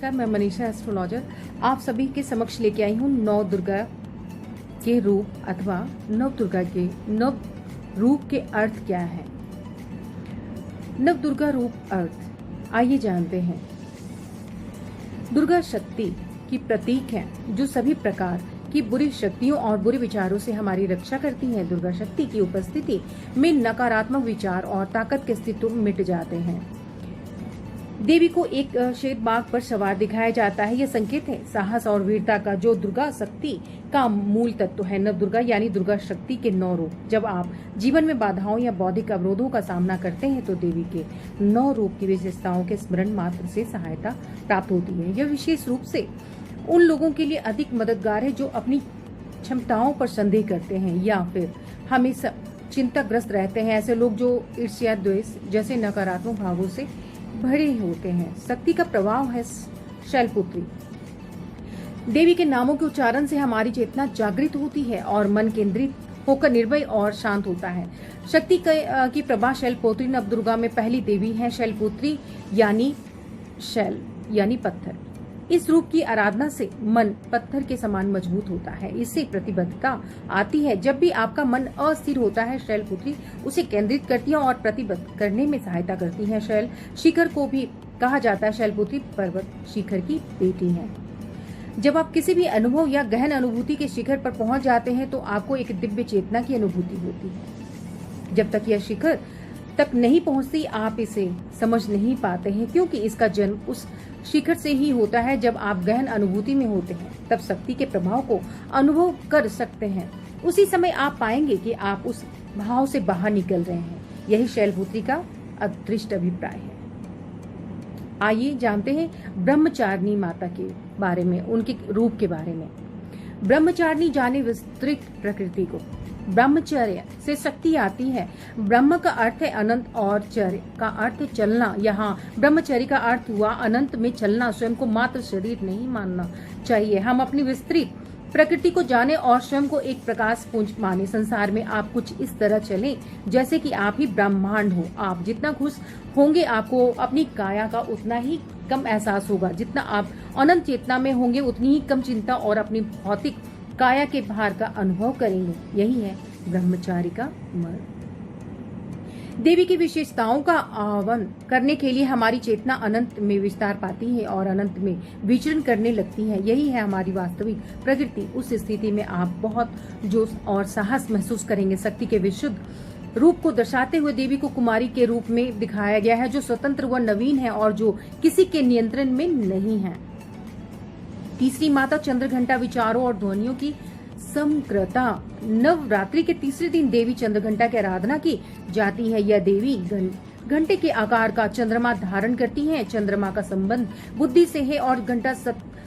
नमस्कार, मैं मनीषा एस्ट्रोलॉजर आप सभी के समक्ष लेके आई हूँ नौ दुर्गा के रूप अथवा नव दुर्गा के नव रूप के अर्थ क्या है। नव दुर्गा रूप अर्थ आइए जानते हैं। दुर्गा शक्ति की प्रतीक है जो सभी प्रकार की बुरी शक्तियों और बुरे विचारों से हमारी रक्षा करती है। दुर्गा शक्ति की उपस्थिति में नकारात्मक विचार और ताकत के अस्तित्व मिट जाते हैं। देवी को एक श्वेत बाघ पर सवार दिखाया जाता है। यह संकेत है साहस और वीरता का जो दुर्गा शक्ति का मूल तत्व है। नव दुर्गा यानी दुर्गा शक्ति के 9 रूप। जब आप जीवन में बाधाओं या बौद्धिक अवरोधों का सामना करते हैं तो देवी के 9 रूप की विशेषताओं के स्मरण मात्र से सहायता प्राप्त होती है। यह विशेष रूप से उन लोगों के लिए अधिक मददगार है जो अपनी क्षमताओं पर संदेह करते हैं या फिर हमेशा चिंताग्रस्त रहते हैं। ऐसे लोग जो ईर्ष्या, द्वेष जैसे नकारात्मक भावों से भरे होते हैं। शक्ति का प्रभाव है शैलपुत्री। देवी के नामों के उच्चारण से हमारी चेतना जागृत होती है और मन केंद्रित होकर निर्भय और शांत होता है। शक्ति की प्रभा शैलपुत्री नवदुर्गा में पहली देवी है। शैलपुत्री यानी शैल यानी पत्थर। इस रूप की आराधना से मन पत्थर के समान मजबूत होता है। इससे प्रतिबद्धता आती है। जब भी आपका मन अस्थिर होता है शैलपुत्री उसे केंद्रित करती है और प्रतिबद्ध करने में सहायता करती है। शैल शिखर को भी कहा जाता है। शैलपुत्री पर्वत शिखर की बेटी है। जब आप किसी भी अनुभव या गहन अनुभूति के शिखर पर पहुंच जाते हैं तो आपको एक दिव्य चेतना की अनुभूति होती है। जब तक यह शिखर तक नहीं पहुंचती आप इसे समझ नहीं पाते हैं, क्योंकि इसका जन्म उस शिखर से ही होता है। जब आप गहन अनुभूति में होते हैं तब शक्ति के प्रभाव को अनुभव कर सकते हैं। उसी समय आप पाएंगे कि आप उस भाव से बाहर निकल रहे हैं। यही शैलपुत्री का अदृष्ट अभिप्राय है। आइए जानते हैं ब्रह्मचारिणी माता के बारे में, उनके रूप के बारे में। ब्रह्मचारिणी जाने विस्तृत प्रकृति को। ब्रह्मचर्य से शक्ति आती है। ब्रह्म का अर्थ है अनंत और चर्य का अर्थ है चलना। यहाँ ब्रह्मचर्य का अर्थ हुआ अनंत में चलना। स्वयं को मात्र शरीर नहीं मानना चाहिए। हम अपनी विस्तृत प्रकृति को जाने और स्वयं को एक प्रकाश पुंज माने। संसार में आप कुछ इस तरह चलें जैसे कि आप ही ब्रह्मांड हो। आप जितना खुश होंगे आपको अपनी काया का उतना ही कम एहसास होगा। जितना आप अनंत चेतना में होंगे उतनी ही कम चिंता और अपनी भौतिक काया के भार का अनुभव करेंगे। यही है ब्रह्मचारी का मर्म। देवी की विशेषताओं का आह्वान करने के लिए हमारी चेतना अनंत में विस्तार पाती है और अनंत में विचरण करने लगती है। यही है हमारी वास्तविक प्रकृति। उस स्थिति में आप बहुत जोश और साहस महसूस करेंगे। शक्ति के विशुद्ध रूप को दर्शाते हुए देवी को कुमारी के रूप में दिखाया गया है, जो स्वतंत्र व नवीन है और जो किसी के नियंत्रण में नहीं है। तीसरी माता चंद्रघंटा विचारों और ध्वनियों की समग्रता। नवरात्रि के तीसरे दिन देवी चंद्रघंटा की आराधना की जाती है। यह देवी घंटे के आकार का चंद्रमा धारण करती है। चंद्रमा का संबंध बुद्धि से है और घंटा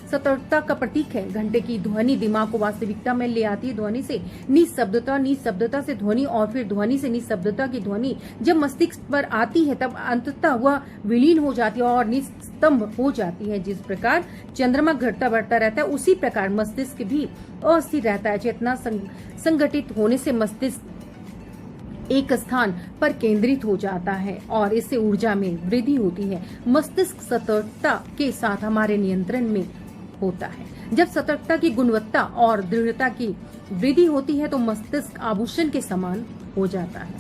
सतर्कता का प्रतीक है। घंटे की ध्वनि दिमाग को वास्तविकता में ले आती है। ध्वनि से निशब्दता, निशब्दता से ध्वनि और फिर ध्वनि से निशब्दता की ध्वनि जब मस्तिष्क पर आती है तब अंततः वह विलीन हो जाती है और निस्तंभ हो जाती है। जिस प्रकार चंद्रमा घटता बढ़ता रहता है उसी प्रकार मस्तिष्क भी अस्थिर रहता है। चेतना संगठित होने से मस्तिष्क एक स्थान पर केंद्रित हो जाता है और इससे ऊर्जा में वृद्धि होती है। मस्तिष्क सतर्कता के साथ हमारे नियंत्रण में होता है। जब सतर्कता की गुणवत्ता और दृढ़ता की वृद्धि होती है तो मस्तिष्क आभूषण के समान हो जाता है।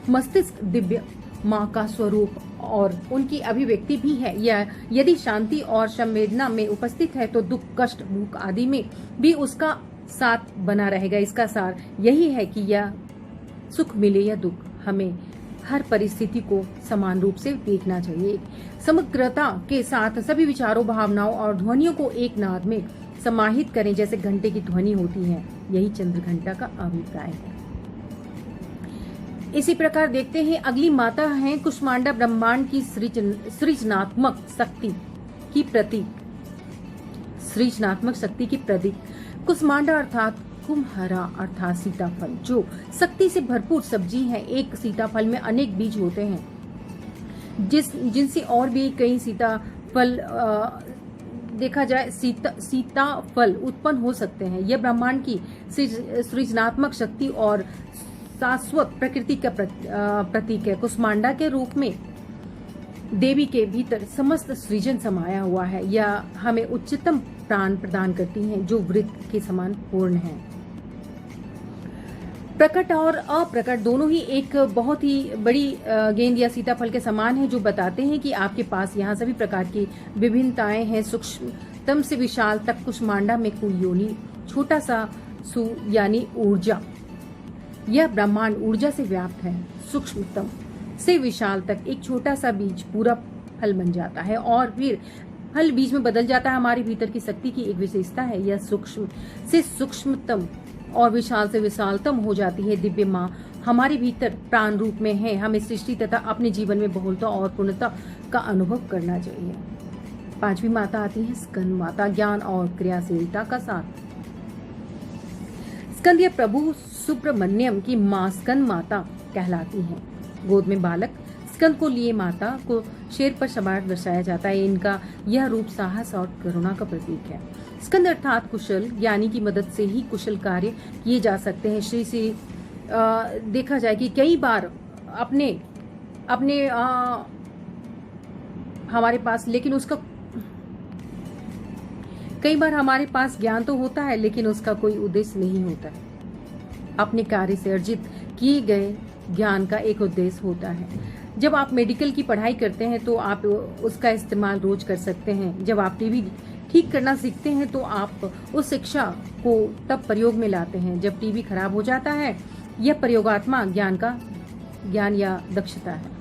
मस्तिष्क दिव्य माँ का स्वरूप और उनकी अभिव्यक्ति भी है। यह यदि शांति और संवेदना में उपस्थित है तो दुख, कष्ट, भूख आदि में भी उसका साथ बना रहेगा। इसका सार यही है कि यह सुख मिले या दुख, हमें हर परिस्थिति को समान रूप से देखना चाहिए। समग्रता के साथ सभी विचारों, भावनाओं और ध्वनियों को एक नाद में समाहित करें जैसे घंटे की ध्वनि होती है। यही चंद्रघंटा का अभिप्राय है। इसी प्रकार देखते हैं अगली माता है कुष्मांडा। ब्रह्मांड की सृजनात्मक शक्ति की प्रतीक। सृजनात्मक शक्ति की प्रतीक कुष्मांडा अर्थात कुम्हरा अर्थात सीताफल, जो शक्ति से भरपूर सब्जी है। एक सीताफल में अनेक बीज होते हैं जिनसे और भी कई सीताफल देखा जाए सीताफल उत्पन्न हो सकते हैं। यह ब्रह्मांड की सृजनात्मक शक्ति और शाश्वत प्रकृति का प्रतीक है। कुष्मांडा के रूप में देवी के भीतर समस्त सृजन समाया हुआ है। यह हमें उच्चतम प्राण प्रदान करती हैं जो वृत्त के समान पूर्ण है। प्रकट और अप्रकट दोनों ही एक बहुत ही बड़ी गेंद या सीताफल के समान है, जो बताते हैं कि आपके पास यहाँ सभी प्रकार की विभिन्नताएं हैं। सूक्ष्मतम से विशाल तक कुष्मांडा में कोई योनि, छोटा सा सु यानी ऊर्जा। यह ब्रह्मांड ऊर्जा से व्याप्त है। सूक्ष्मतम से विशाल तक एक छोटा सा बीज पूरा फल बन जाता है और फिर फल बीज में बदल जाता है। हमारे भीतर की शक्ति की एक विशेषता है। यह सूक्ष्म से सूक्ष्मतम और विशाल से विशालतम हो जाती है। दिव्य माँ हमारे भीतर प्राण रूप में है। हमें सृष्टि तथा अपने जीवन में बहुलता और पूर्णता का अनुभव करना चाहिए। पांचवी माता आती है स्कंद माता, ज्ञान और क्रियाशीलता का साथ। स्कंद या प्रभु सुब्रमण्यम की माँ स्कंद माता कहलाती है। गोद में बालक स्कंद को लिए माता को शेर पर सवार दर्शाया जाता है। इनका यह रूप साहस और करुणा का प्रतीक है। स्कंद अर्थात कुशल, ज्ञानी की मदद से ही कुशल कार्य किए जा सकते हैं। श्री से देखा जाए कि कई बार अपने हमारे पास, लेकिन उसका कई बार हमारे पास ज्ञान तो होता है लेकिन उसका कोई उद्देश्य नहीं होता है। अपने कार्य से अर्जित किए गए ज्ञान का एक उद्देश्य होता है। जब आप मेडिकल की पढ़ाई करते हैं तो आप उसका इस्तेमाल रोज कर सकते हैं। जब आप टीवी ठीक करना सीखते हैं तो आप उस शिक्षा को तब प्रयोग में लाते हैं जब टीवी खराब हो जाता है। यह प्रयोगात्मक ज्ञान या दक्षता है।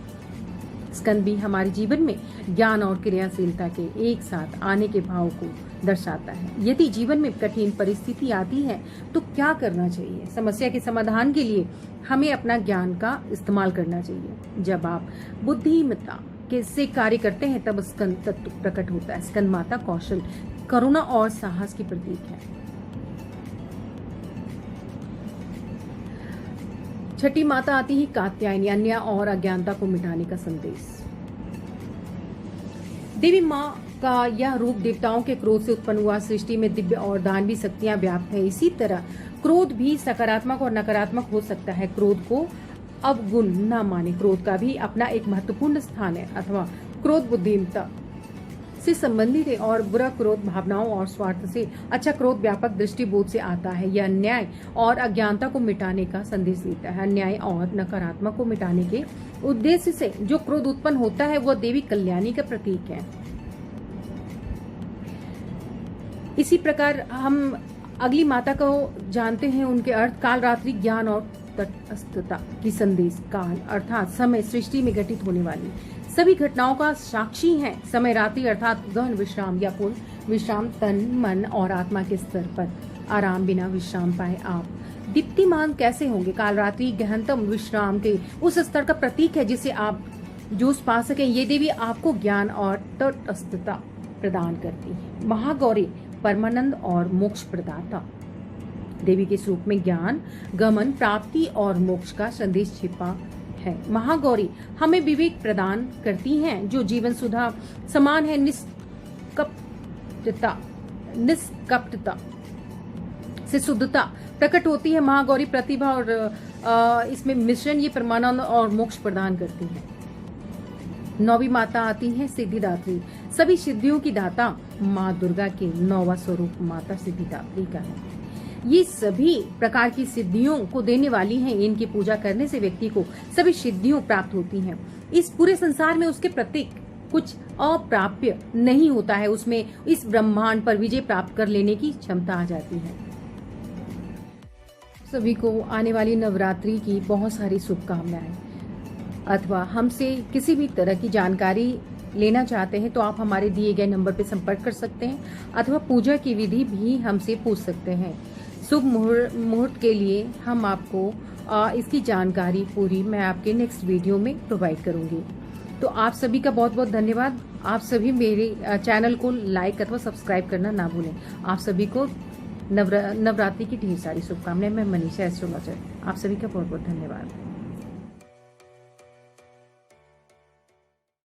स्कंद भी हमारे जीवन में ज्ञान और क्रियाशीलता के एक साथ आने के भाव को दर्शाता है। यदि जीवन में कठिन परिस्थिति आती है तो क्या करना चाहिए? समस्या के समाधान के लिए हमें अपना ज्ञान का इस्तेमाल करना चाहिए। जब आप बुद्धिमत्ता से कार्य करते हैं तब स्कंद तत्व प्रकट होता है। स्कंद माता कौशल, करुणा और साहस की प्रतीक है। छठी माता आती है कात्यायनी, अन्याय और अज्ञानता को मिटाने का संदेश। देवी माँ का यह रूप देवताओं के क्रोध से उत्पन्न हुआ। सृष्टि में दिव्य और दानवी शक्तियां व्याप्त है। इसी तरह क्रोध भी सकारात्मक और नकारात्मक हो सकता है। क्रोध को अवगुण न माने। क्रोध का भी अपना एक महत्वपूर्ण स्थान है। अथवा क्रोध बुद्धिमत्ता से संबंधित है और बुरा क्रोध भावनाओं और स्वार्थ से, अच्छा क्रोध व्यापक दृष्टिबोध से आता है। यह अन्याय और अज्ञानता को मिटाने का संदेश देता है। अन्याय और नकारात्मक को मिटाने के उद्देश्य से जो क्रोध उत्पन्न होता है वह देवी कल्याणी का प्रतीक है। इसी प्रकार हम अगली माता को जानते हैं। उनके अर्थ कालरात्रि, ज्ञान और तटस्थता की संदेश। काल अर्थात समय, सृष्टि में घटित होने वाली सभी घटनाओं का साक्षी है। समय रात्रि अर्थात गहन विश्राम या पूर्ण विश्राम, तन मन और आत्मा के स्तर पर आराम बिना विश्राम पाए आप दीप्तिमान कैसे होंगे? कालरात्रि गहनतम विश्राम के उस स्तर का प्रतीक है जिसे आप जोश पा सकें। ये देवी आपको ज्ञान और तटस्थता प्रदान करती है। महागौरी परमानंद और मोक्ष प्रदाता। देवी के स्वरूप में ज्ञान, गमन, प्राप्ति और मोक्ष का संदेश छिपा है। महागौरी हमें विवेक प्रदान करती हैं जो जीवन सुधा समान है। निष्कपटता से शुद्धता प्रकट होती है। महागौरी प्रतिभा और इसमें मिश्रण, ये परमानंद और मोक्ष प्रदान करती है। नौवीं माता आती है सिद्धिदात्री। सभी सिद्धियों की दाता माँ दुर्गा के नौवां स्वरूप माता सिद्धिदात्री का है। ये सभी प्रकार की सिद्धियों को देने वाली हैं। इनकी पूजा करने से व्यक्ति को सभी सिद्धियों प्राप्त होती हैं। इस पूरे संसार में उसके प्रति कुछ अप्राप्य नहीं होता है। उसमें इस ब्रह्मांड पर विजय प्राप्त कर लेने की क्षमता आ जाती है। सभी को आने वाली नवरात्रि की बहुत सारी शुभकामनाएं। अथवा हमसे किसी भी तरह की जानकारी लेना चाहते हैं तो आप हमारे दिए गए नंबर पर संपर्क कर सकते हैं अथवा पूजा की विधि भी हमसे पूछ सकते हैं। शुभ मुहूर्त के लिए हम आपको इसकी जानकारी पूरी मैं आपके नेक्स्ट वीडियो में प्रोवाइड करूंगी। तो आप सभी का बहुत बहुत धन्यवाद। आप सभी मेरे चैनल को लाइक अथवा सब्सक्राइब करना ना भूलें। आप सभी को नवरात्रि की ढेर सारी शुभकामनाएं। मैं मनीषा एस्ट्रोलॉजर। आप सभी का बहुत बहुत धन्यवाद।